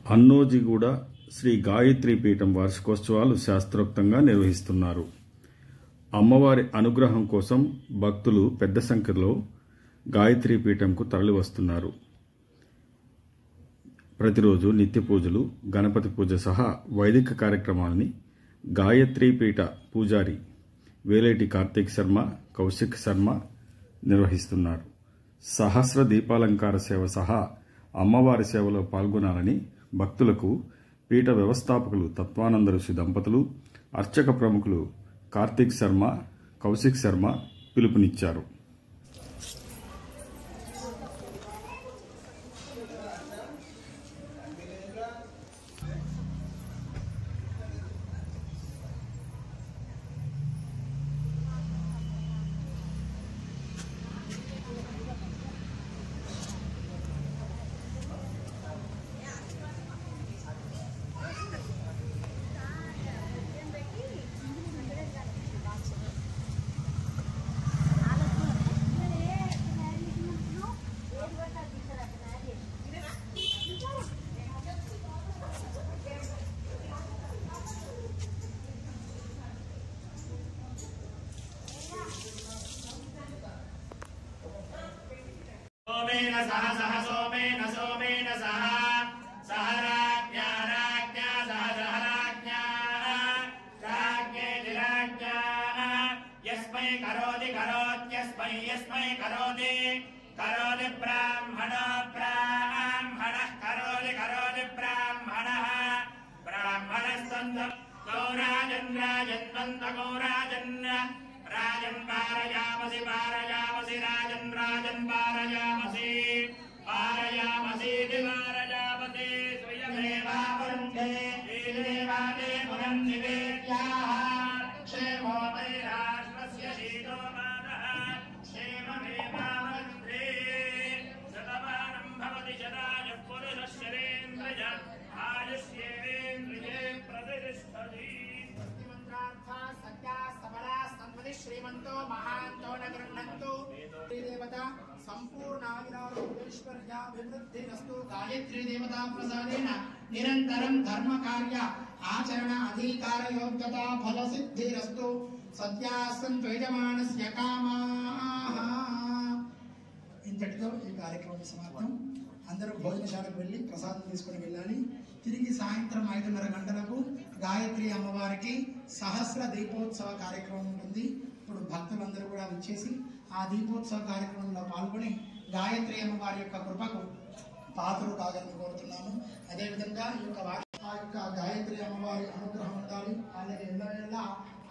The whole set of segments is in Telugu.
అన్నోజిగూడ శ్రీ గాయత్రీ పీఠం వార్షికోత్సవాలు శాస్త్రోక్తంగా నిర్వహిస్తున్నారు. అమ్మవారి అనుగ్రహం కోసం భక్తులు పెద్ద సంఖ్యలో గాయత్రీ పీఠంకు తరలివస్తున్నారు. ప్రతిరోజు నిత్య పూజలు, గణపతి పూజ సహా వైదిక కార్యక్రమాలని గాయత్రీ పీఠ పూజారి వేలేటి కార్తీక్ శర్మ, కౌశిక్ శర్మ నిర్వహిస్తున్నారు. సహస్ర దీపాలంకార సేవ సహా అమ్మవారి సేవలో పాల్గొనాలని భక్తులకు పీఠ వ్యవస్థాపకులు తత్వానంద ఋషి దంపతులు, అర్చక ప్రముఖులు కార్తీక్ శర్మ, కౌశిక్ శర్మ పిలుపునిచ్చారు. सोमेन सह सह सोमेन सोमेन सह सह राज्ञा राज्ञा सह सह राज्ञा राज्ञेति राज्ञा यस्मै करोति करोत्यस्मै यस्मै करोति करोति ब्राह्मणो ब्राह्मणः करोति करोति ब्राह्मणः ब्राह्मणस्तन्त गौराजन् राजन्वन्त गौराजन् राजन् पारयामसि पारयामसि राजन् राजन् पारयामसि पारयामसीति पारयामसि स्वयमेवावरुन्धे देवादे पुनर्निवेद्याः क्षेमो वै राष्ट्रस्य शीतो मानः क्षेममेवावरुन्धे शतमानं भवति शतायुः पुरुषश्चरेन्द्रिय आयुष्येवेन्द्रिये प्रतिष्ठति श्रीमंतो महांतो न गृह्णन्तु देवता संपूर्णायुरारोग्यैश्वर्याभिवृद्धिरस्तु गायत्री देवता प्रसादेन निरंतरं धर्म कार्य आचरण अधिकार योग्यता फल सिद्धिरस्तु सत्यासन्तु यजमानस्य कामाः। ఇంతటితో ఈ కార్యక్రమం సమాప్తం. అందరూ భోజనశాలకు వెళ్ళి ప్రసాదం తీసుకుని వెళ్ళాలి. తిరిగి సాయంత్రం 5:30 గంటలకు గాయత్రి అమ్మవారికి సహస్ర దీపోత్సవ కార్యక్రమం ఉంటుంది. ఇప్పుడు భక్తులందరూ కూడా వచ్చేసి ఆ దీపోత్సవ కార్యక్రమంలో పాల్గొని గాయత్రి అమ్మవారి యొక్క కృపకు పాత్రలు కాగలని కోరుతున్నాము. అదేవిధంగా ఈ యొక్క గాయత్రి అమ్మవారి అనుగ్రహం ఉండాలి, వాళ్ళకి ఎల్లవేళ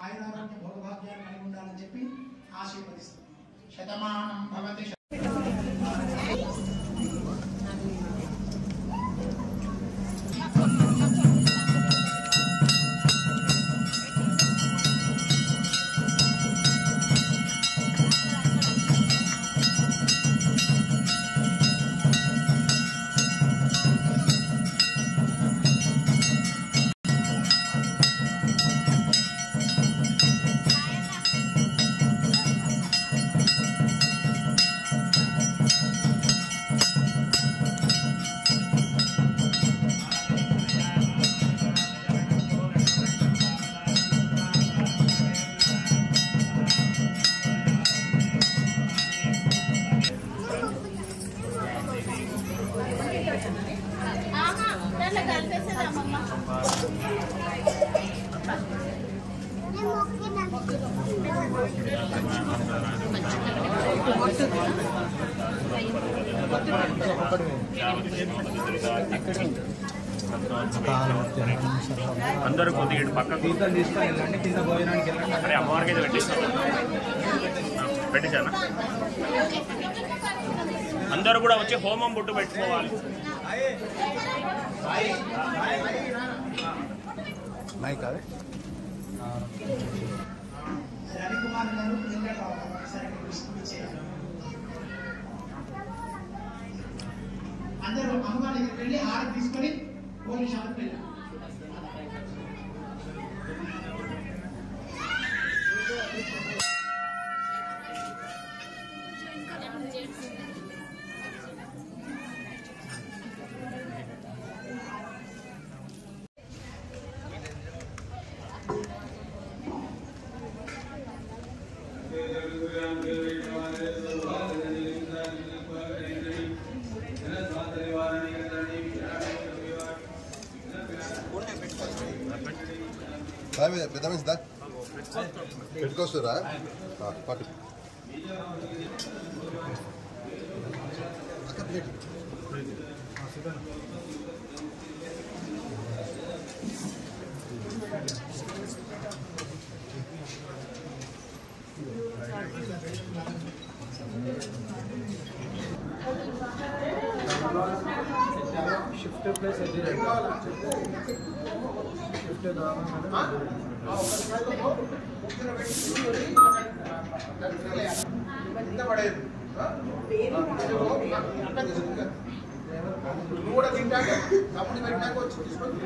ఆయురారోగ్య భోగభాగ్యాలు కలిగి ఉండాలని చెప్పి ఆశీర్వదిస్తున్నాము. శతమానం భవతి. అందరూ కొద్దిగా ఇటు పక్కకు తీసుకొని వెళ్ళండి. కింద భోజనానికి వెళ్ళండి. అక్కడ అమ్మవారికి అయితే పెట్టేశానా? అందరూ కూడా వచ్చి హోమం బొట్టు పెట్టుకోవాలి. అందరూ అమ్మవారి దగ్గరికి వెళ్ళి హారతి తీసుకొని భోజనశాలకు వెళ్ళాలి. పెద్ద మనిషి దా పెట్టుకొస్తురా పట్టు అక్క ప్లేట్ షిఫ్ట్ ప్లేస్ ఎదురు షిఫ్ట్ నువ్వు కూడా తింటాక తమ్ముడు పెట్టినాక వచ్చి తీసుకొని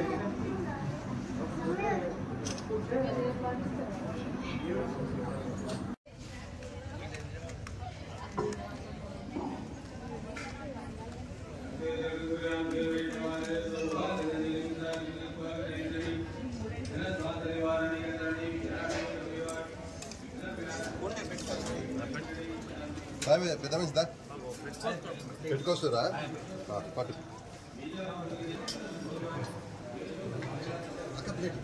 పెద్ద మనిషి దా పెట్టుకొస్తురా పట్టు అక్క ప్లేట్